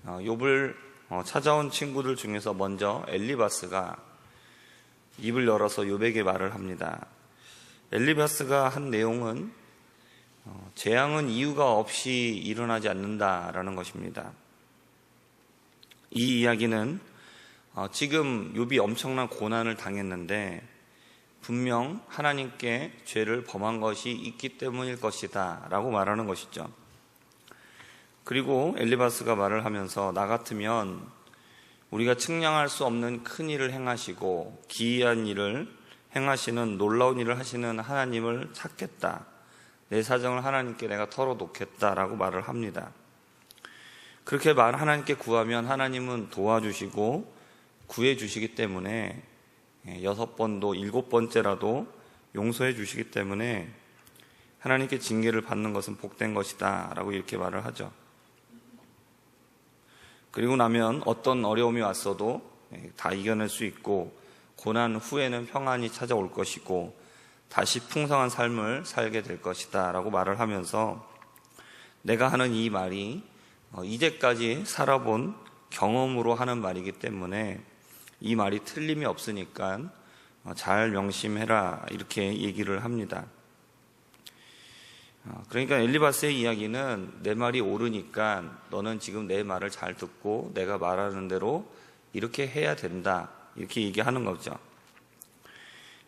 욥을 찾아온 친구들 중에서 먼저 엘리바스가 입을 열어서 욥에게 말을 합니다. 엘리바스가 한 내용은 재앙은 이유가 없이 일어나지 않는다라는 것입니다. 이 이야기는 지금 욥이 엄청난 고난을 당했는데 분명 하나님께 죄를 범한 것이 있기 때문일 것이다 라고 말하는 것이죠. 그리고 엘리바스가 말을 하면서 나 같으면 우리가 측량할 수 없는 큰 일을 행하시고 기이한 일을 행하시는 놀라운 일을 하시는 하나님을 찾겠다. 내 사정을 하나님께 내가 털어놓겠다라고 말을 합니다. 그렇게 하나님께 구하면 하나님은 도와주시고 구해주시기 때문에 6번도 7번째라도 용서해 주시기 때문에 하나님께 징계를 받는 것은 복된 것이다 라고 이렇게 말을 하죠. 그리고 나면 어떤 어려움이 왔어도 다 이겨낼 수 있고 고난 후에는 평안이 찾아올 것이고 다시 풍성한 삶을 살게 될 것이다 라고 말을 하면서 내가 하는 이 말이 이제까지 살아본 경험으로 하는 말이기 때문에 이 말이 틀림이 없으니까 잘 명심해라 이렇게 얘기를 합니다. 그러니까 엘리바스의 이야기는 내 말이 옳으니까 너는 지금 내 말을 잘 듣고 내가 말하는 대로 이렇게 해야 된다 이렇게 얘기하는 거죠.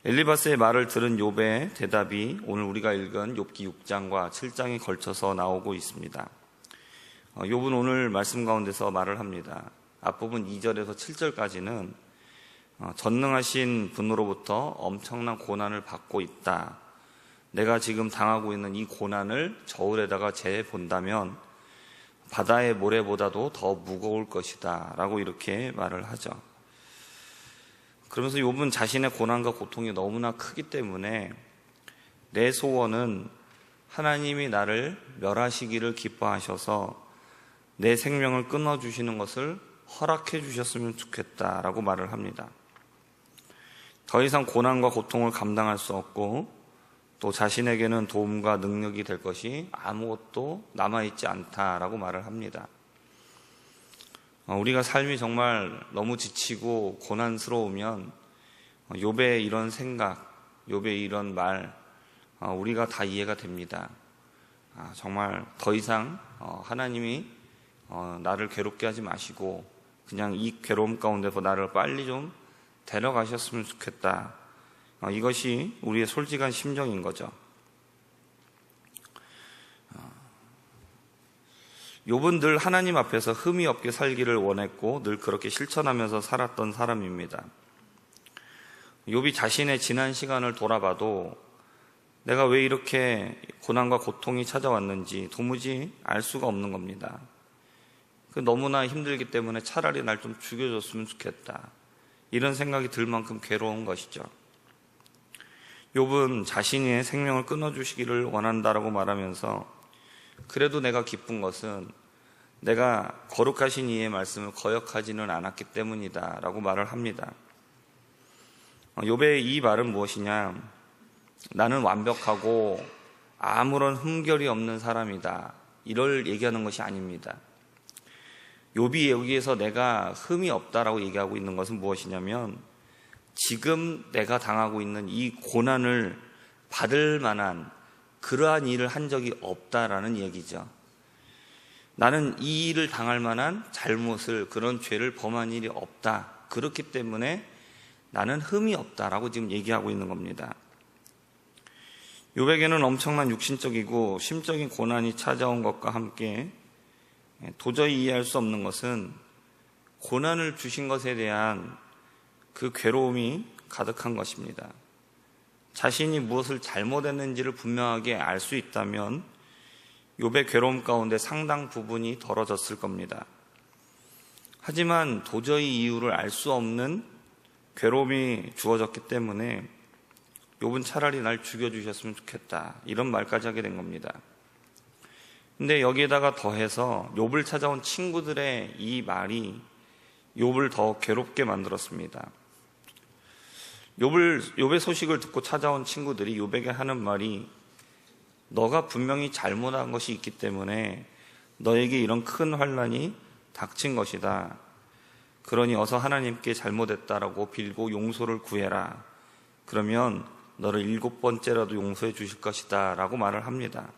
엘리바스의 말을 들은 욥의 대답이 오늘 우리가 읽은 욥기 6장과 7장에 걸쳐서 나오고 있습니다. 욥은 오늘 말씀 가운데서 말을 합니다. 앞부분 2절에서 7절까지는 전능하신 분으로부터 엄청난 고난을 받고 있다. 내가 지금 당하고 있는 이 고난을 저울에다가 재본다면 바다의 모래보다도 더 무거울 것이다 라고 이렇게 말을 하죠. 그러면서 욥은 자신의 고난과 고통이 너무나 크기 때문에 내 소원은 하나님이 나를 멸하시기를 기뻐하셔서 내 생명을 끊어주시는 것을 허락해 주셨으면 좋겠다라고 말을 합니다. 더 이상 고난과 고통을 감당할 수 없고 또 자신에게는 도움과 능력이 될 것이 아무것도 남아있지 않다라고 말을 합니다. 우리가 삶이 정말 너무 지치고 고난스러우면 욥의 이런 생각, 욥의 이런 말 우리가 다 이해가 됩니다. 정말 더 이상 하나님이 나를 괴롭게 하지 마시고 그냥 이 괴로움 가운데서 나를 빨리 좀 데려가셨으면 좋겠다. 이것이 우리의 솔직한 심정인 거죠. 욥은 늘 하나님 앞에서 흠이 없게 살기를 원했고 늘 그렇게 실천하면서 살았던 사람입니다. 욥이 자신의 지난 시간을 돌아봐도 내가 왜 이렇게 고난과 고통이 찾아왔는지 도무지 알 수가 없는 겁니다. 너무나 힘들기 때문에 차라리 날 좀 죽여줬으면 좋겠다. 이런 생각이 들 만큼 괴로운 것이죠. 욥은 자신의 생명을 끊어주시기를 원한다라고 말하면서 그래도 내가 기쁜 것은 내가 거룩하신 이의 말씀을 거역하지는 않았기 때문이다 라고 말을 합니다. 욥의 이 말은 무엇이냐? 나는 완벽하고 아무런 흠결이 없는 사람이다. 이걸 얘기하는 것이 아닙니다. 욥이 여기에서 내가 흠이 없다라고 얘기하고 있는 것은 무엇이냐면 지금 내가 당하고 있는 이 고난을 받을 만한 그러한 일을 한 적이 없다라는 얘기죠. 나는 이 일을 당할 만한 잘못을 그런 죄를 범한 일이 없다. 그렇기 때문에 나는 흠이 없다라고 지금 얘기하고 있는 겁니다. 욥에게는 엄청난 육신적이고 심적인 고난이 찾아온 것과 함께 도저히 이해할 수 없는 것은 고난을 주신 것에 대한 그 괴로움이 가득한 것입니다. 자신이 무엇을 잘못했는지를 분명하게 알 수 있다면 욥의 괴로움 가운데 상당 부분이 덜어졌을 겁니다. 하지만 도저히 이유를 알 수 없는 괴로움이 주어졌기 때문에 욥은 차라리 날 죽여주셨으면 좋겠다 이런 말까지 하게 된 겁니다. 근데 여기에다가 더해서 욥을 찾아온 친구들의 이 말이 욥을 더 괴롭게 만들었습니다. 욥의 소식을 듣고 찾아온 친구들이 욥에게 하는 말이 너가 분명히 잘못한 것이 있기 때문에 너에게 이런 큰 환난이 닥친 것이다. 그러니 어서 하나님께 잘못했다라고 빌고 용서를 구해라. 그러면 너를 7번째라도 용서해 주실 것이다 라고 말을 합니다.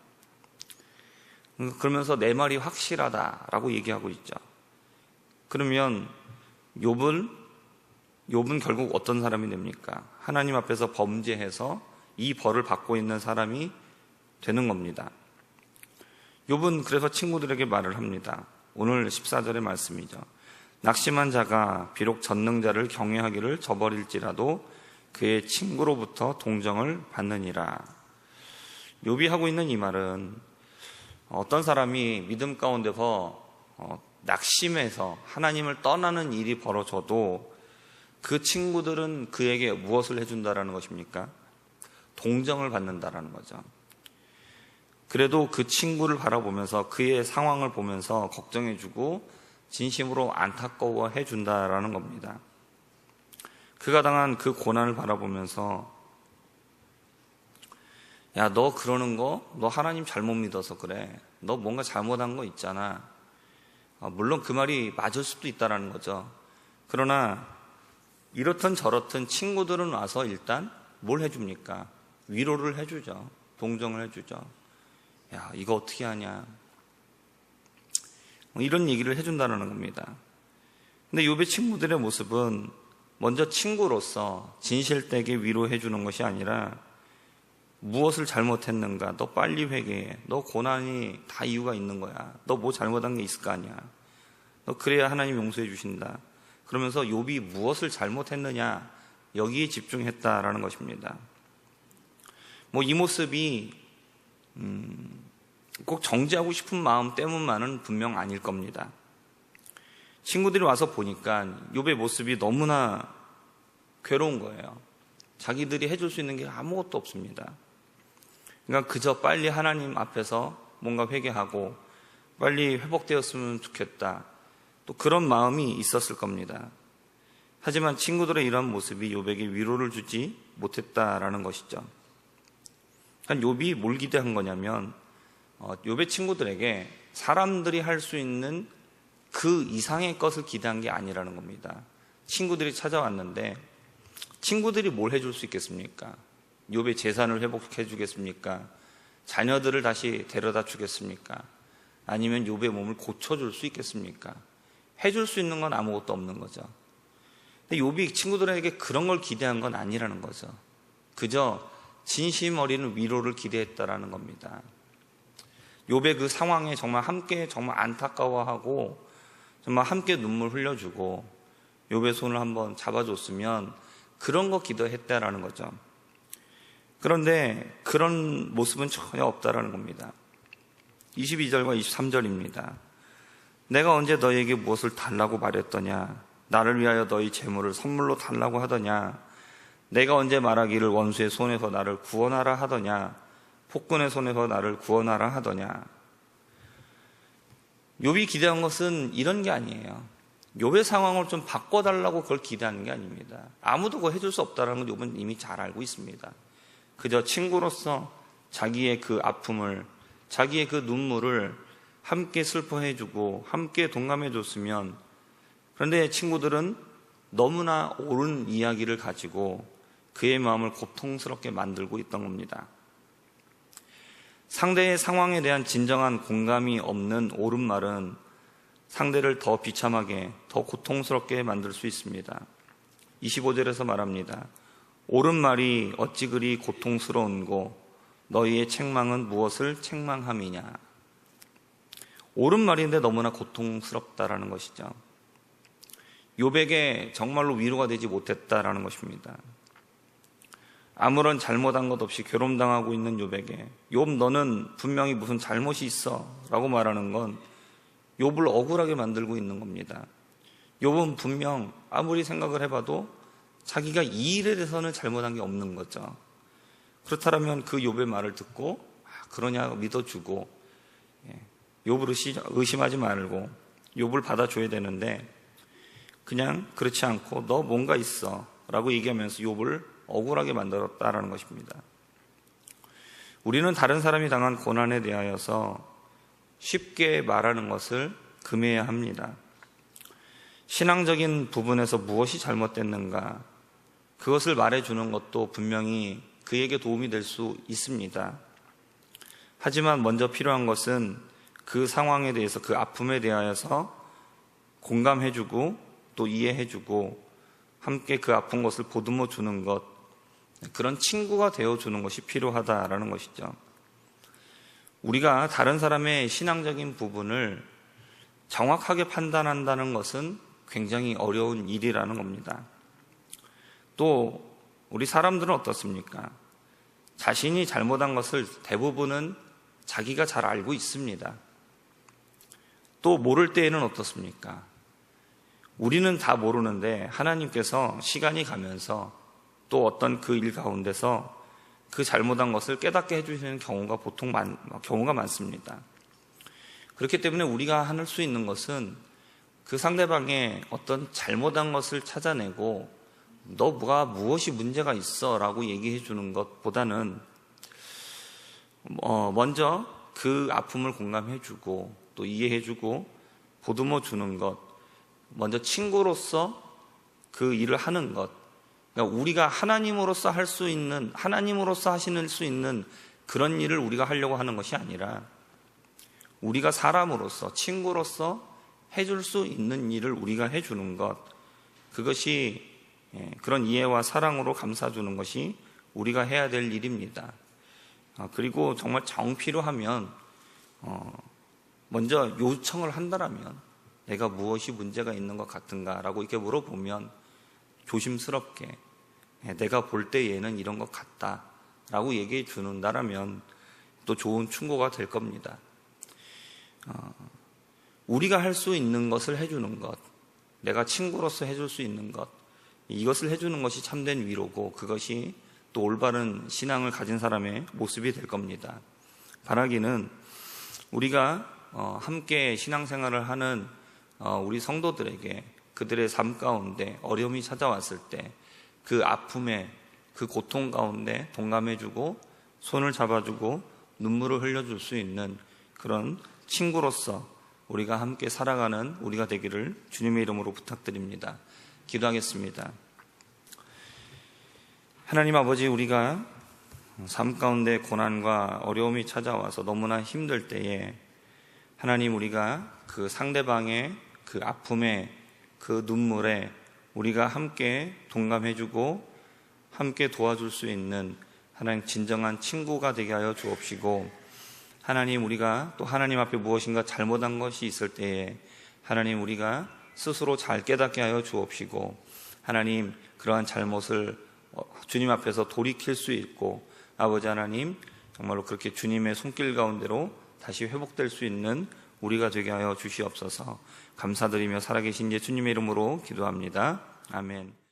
그러면서 내 말이 확실하다라고 얘기하고 있죠. 그러면 욥은 결국 어떤 사람이 됩니까? 하나님 앞에서 범죄해서 이 벌을 받고 있는 사람이 되는 겁니다. 욥은 그래서 친구들에게 말을 합니다. 오늘 14절의 말씀이죠. 낙심한 자가 비록 전능자를 경외하기를 저버릴지라도 그의 친구로부터 동정을 받느니라. 욥이 하고 있는 이 말은 어떤 사람이 믿음 가운데서 낙심해서 하나님을 떠나는 일이 벌어져도 그 친구들은 그에게 무엇을 해준다라는 것입니까? 동정을 받는다라는 거죠. 그래도 그 친구를 바라보면서 그의 상황을 보면서 걱정해주고 진심으로 안타까워해 준다라는 겁니다. 그가 당한 그 고난을 바라보면서 야, 너 그러는 거 너 하나님 잘못 믿어서 그래. 너 뭔가 잘못한 거 있잖아. 물론 그 말이 맞을 수도 있다라는 거죠. 그러나 이렇든 저렇든 친구들은 와서 일단 뭘 해줍니까? 위로를 해주죠. 동정을 해주죠. 야, 이거 어떻게 하냐. 이런 얘기를 해준다는 겁니다. 근데 욥의 친구들의 모습은 먼저 친구로서 진실되게 위로해 주는 것이 아니라 무엇을 잘못했는가? 너 빨리 회개해. 너 고난이 다 이유가 있는 거야. 너 뭐 잘못한 게 있을 거 아니야. 너 그래야 하나님 용서해 주신다. 그러면서 욥이 무엇을 잘못했느냐? 여기에 집중했다라는 것입니다. 이 모습이 꼭 정죄하고 싶은 마음 때문만은 분명 아닐 겁니다. 친구들이 와서 보니까 욥의 모습이 너무나 괴로운 거예요. 자기들이 해줄 수 있는 게 아무것도 없습니다. 그러니까 그저 빨리 하나님 앞에서 뭔가 회개하고 빨리 회복되었으면 좋겠다. 또 그런 마음이 있었을 겁니다. 하지만 친구들의 이런 모습이 욥에게 위로를 주지 못했다라는 것이죠. 그러니까 욥이 뭘 기대한 거냐면 욥의 친구들에게 사람들이 할 수 있는 그 이상의 것을 기대한 게 아니라는 겁니다. 친구들이 찾아왔는데 친구들이 뭘 해줄 수 있겠습니까? 욥의 재산을 회복해 주겠습니까? 자녀들을 다시 데려다 주겠습니까? 아니면 욥의 몸을 고쳐줄 수 있겠습니까? 해줄 수 있는 건 아무것도 없는 거죠. 근데 욥이 친구들에게 그런 걸 기대한 건 아니라는 거죠. 그저 진심 어린 위로를 기대했다라는 겁니다. 욥의 그 상황에 정말 함께 정말 안타까워하고 정말 함께 눈물 흘려주고 욥의 손을 한번 잡아줬으면 그런 거 기도했다라는 거죠. 그런데 그런 모습은 전혀 없다라는 겁니다. 22절과 23절입니다. 내가 언제 너에게 무엇을 달라고 말했더냐? 나를 위하여 너희 재물을 선물로 달라고 하더냐? 내가 언제 말하기를 원수의 손에서 나를 구원하라 하더냐? 폭군의 손에서 나를 구원하라 하더냐? 욥이 기대한 것은 이런 게 아니에요. 욥의 상황을 좀 바꿔달라고 그걸 기대하는 게 아닙니다. 아무도 그거 해줄 수 없다는 건 욥은 이미 잘 알고 있습니다. 그저 친구로서 자기의 그 아픔을, 자기의 그 눈물을 함께 슬퍼해주고 함께 동감해줬으면, 그런데 친구들은 너무나 옳은 이야기를 가지고 그의 마음을 고통스럽게 만들고 있던 겁니다. 상대의 상황에 대한 진정한 공감이 없는 옳은 말은 상대를 더 비참하게, 더 고통스럽게 만들 수 있습니다. 25절에서 말합니다. 옳은 말이 어찌 그리 고통스러운고 너희의 책망은 무엇을 책망함이냐. 옳은 말인데 너무나 고통스럽다라는 것이죠. 욥에게 정말로 위로가 되지 못했다라는 것입니다. 아무런 잘못한 것 없이 괴롭당하고 있는 욥에게 욥 너는 분명히 무슨 잘못이 있어 라고 말하는 건 욥을 억울하게 만들고 있는 겁니다. 욥은 분명 아무리 생각을 해봐도 자기가 이 일에 대해서는 잘못한 게 없는 거죠. 그렇다면 그 욥의 말을 듣고 그러냐 믿어주고 욥을 의심하지 말고 욥을 받아줘야 되는데 그냥 그렇지 않고 너 뭔가 있어 라고 얘기하면서 욥을 억울하게 만들었다라는 것입니다. 우리는 다른 사람이 당한 고난에 대하여서 쉽게 말하는 것을 금해야 합니다. 신앙적인 부분에서 무엇이 잘못됐는가, 그것을 말해주는 것도 분명히 그에게 도움이 될 수 있습니다. 하지만 먼저 필요한 것은 그 상황에 대해서, 그 아픔에 대하여서 공감해주고 또 이해해주고 함께 그 아픈 것을 보듬어 주는 것, 그런 친구가 되어주는 것이 필요하다라는 것이죠. 우리가 다른 사람의 신앙적인 부분을 정확하게 판단한다는 것은 굉장히 어려운 일이라는 겁니다. 또 우리 사람들은 어떻습니까? 자신이 잘못한 것을 대부분은 자기가 잘 알고 있습니다. 또 모를 때에는 어떻습니까? 우리는 다 모르는데 하나님께서 시간이 가면서 또 어떤 그 일 가운데서 그 잘못한 것을 깨닫게 해주시는 경우가 많습니다. 그렇기 때문에 우리가 할 수 있는 것은 그 상대방의 어떤 잘못한 것을 찾아내고 너가 무엇이 문제가 있어 라고 얘기해 주는 것보다는 먼저 그 아픔을 공감해 주고 또 이해해 주고 보듬어 주는 것, 먼저 친구로서 그 일을 하는 것, 그러니까 우리가 하나님으로서 할 수 있는, 하나님으로서 하실 수 있는 그런 일을 우리가 하려고 하는 것이 아니라 우리가 사람으로서, 친구로서 해줄 수 있는 일을 우리가 해주는 것, 그것이 그런 이해와 사랑으로 감싸주는 것이 우리가 해야 될 일입니다. 그리고 정말 정필요하면 먼저 요청을 한다라면 내가 무엇이 문제가 있는 것 같은가 라고 이렇게 물어보면 조심스럽게 내가 볼 때 얘는 이런 것 같다 라고 얘기해 주는다라면 또 좋은 충고가 될 겁니다. 우리가 할 수 있는 것을 해주는 것, 내가 친구로서 해줄 수 있는 것, 이것을 해주는 것이 참된 위로고 그것이 또 올바른 신앙을 가진 사람의 모습이 될 겁니다. 바라기는 우리가 함께 신앙생활을 하는 우리 성도들에게 그들의 삶 가운데 어려움이 찾아왔을 때 그 아픔에, 그 고통 가운데 동감해주고 손을 잡아주고 눈물을 흘려줄 수 있는 그런 친구로서 우리가 함께 살아가는 우리가 되기를 주님의 이름으로 부탁드립니다. 기도하겠습니다. 하나님 아버지, 우리가 삶 가운데 고난과 어려움이 찾아와서 너무나 힘들 때에 하나님, 우리가 그 상대방의 그 아픔에, 그 눈물에 우리가 함께 동감해주고 함께 도와줄 수 있는 하나님 진정한 친구가 되게 하여 주옵시고, 하나님, 우리가 또 하나님 앞에 무엇인가 잘못한 것이 있을 때에 하나님, 우리가 스스로 잘 깨닫게 하여 주옵시고, 하나님, 그러한 잘못을 주님 앞에서 돌이킬 수 있고, 아버지 하나님, 정말로 그렇게 주님의 손길 가운데로 다시 회복될 수 있는 우리가 되게 하여 주시옵소서. 감사드리며 살아계신 예수님의 이름으로 기도합니다. 아멘.